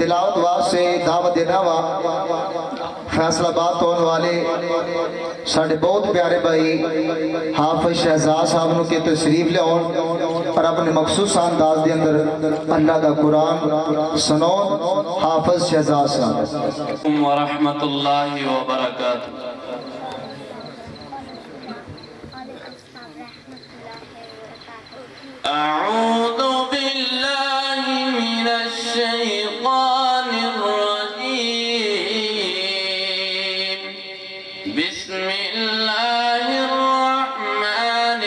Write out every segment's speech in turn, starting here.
तिलावत वास्ते दावत देना वा फैसलाबाद तो होने वाले साढ़े बहुत प्यारे भाई हाफिज शहजाद साहब नु के तशरीफ लियाओ और अपने मखसूस अंदाज के अंदर अल्लाह दा कुरान सुनो। हाफिज शहजाद साहब व रहमतुल्लाहि व बरकातहू। أعوذ بالله من الشيطان الرجيم بسم الله الرحمن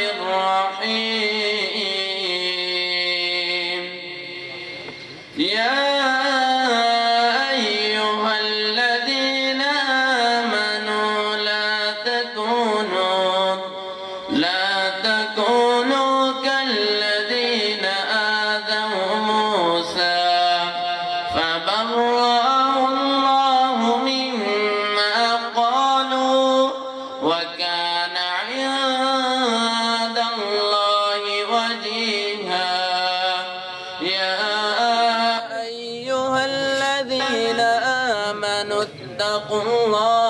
الرحيم يا أيها الذين آمنوا لا تكونوا كالذين آذوا موسى فبرأه الله مما قالوا وكان عند الله وجيها يا أيها الذين آمنوا اتقوا الله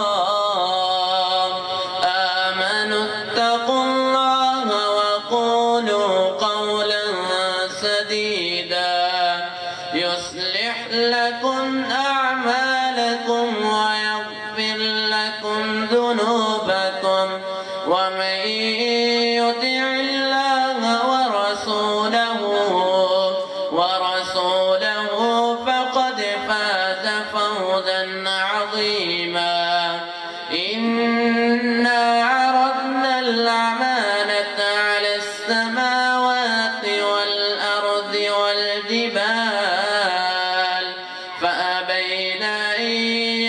وقولوا قولا سديدا يصلح لكم أعمالكم ويغفر لكم ذنوبكم ومن يطع الله ورسوله فقد فاز فوزا عظيما إنا عرضنا الأمانة على السماوات والأرض والجبال فأبين أن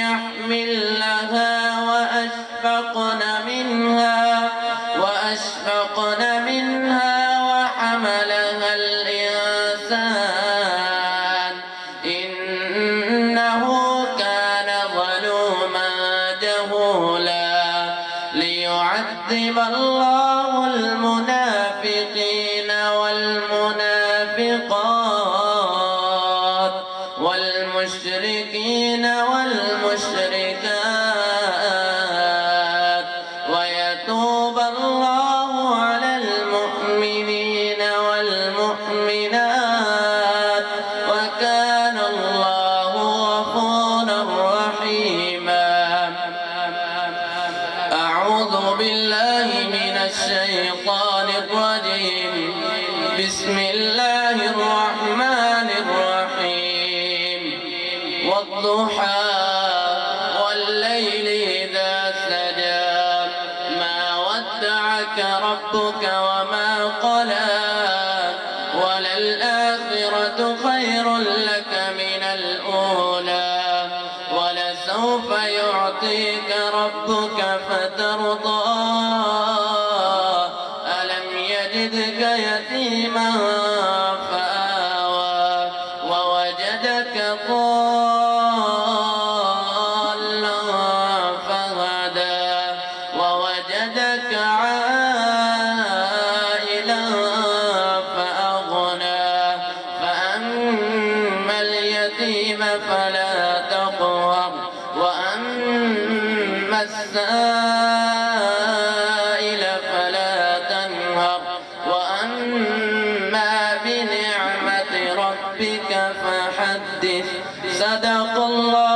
يحملنها وأشفقن منها وحملها الإنسان إنه كان ظلوما جهولا ليعذب الله المنافقين والمنافقات والمشركين والمشركات ويتوب الله على المؤمنين والمؤمنات وكان الله غفورا رحيما أعوذ بالله من الشيطان الرجيم بسم الله الرحمن الرحيم والضحى والليل إذا سجى ما ودعك ربك وما قلى وللآخرة خير لك من الأولى ولسوف يعطيك ربك فترضى ألم يجدك يتيما فآوى ووجدك ضالا فهدى ووجدك عائلا فأغنى فأما اليتيم فلا تقهر وأما السائل فلا تنهر وأما بنعمة ربك فحدث صدق الله